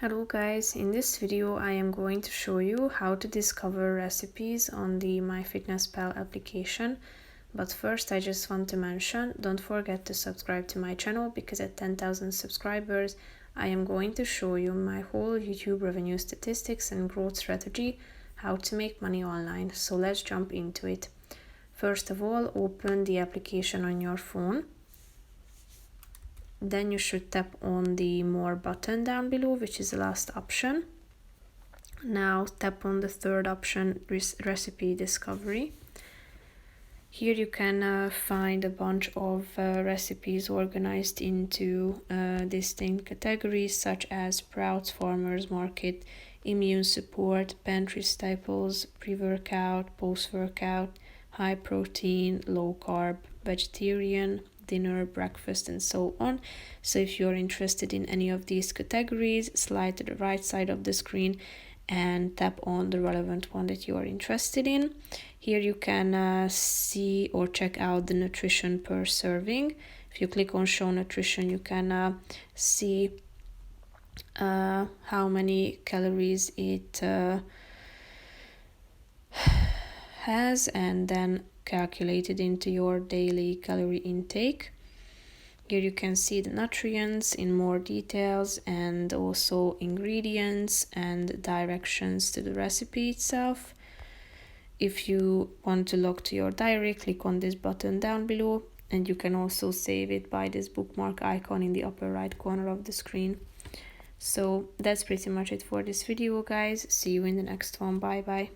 Hello guys, in this video I am going to show you how to discover recipes on the MyFintessPal application. But first I just want to mention, don't forget to subscribe to my channel because at 10,000 subscribers I am going to show you my whole YouTube revenue statistics and growth strategy, how to make money online. So let's jump into it. First of all, open the application on your phone. Then you should tap on the More button down below, which is the last option. Now tap on the third option, Recipe Discovery. Here you can find a bunch of recipes organized into distinct categories such as sprouts, farmers market, immune support, pantry staples, pre-workout, post-workout, high protein, low carb, vegetarian, dinner, breakfast, and so on. So if you're interested in any of these categories, slide to the right side of the screen and tap on the relevant one that you are interested in. Here you can see or check out the nutrition per serving. If you click on show nutrition, you can see how many calories it has, and then calculate it into your daily calorie intake. Here you can see the nutrients in more details and also ingredients and directions to the recipe itself. If you want to log to your diary, click on this button down below, and you can also save it by this bookmark icon in the upper right corner of the screen. So that's pretty much it for this video, guys. See you in the next one. Bye bye.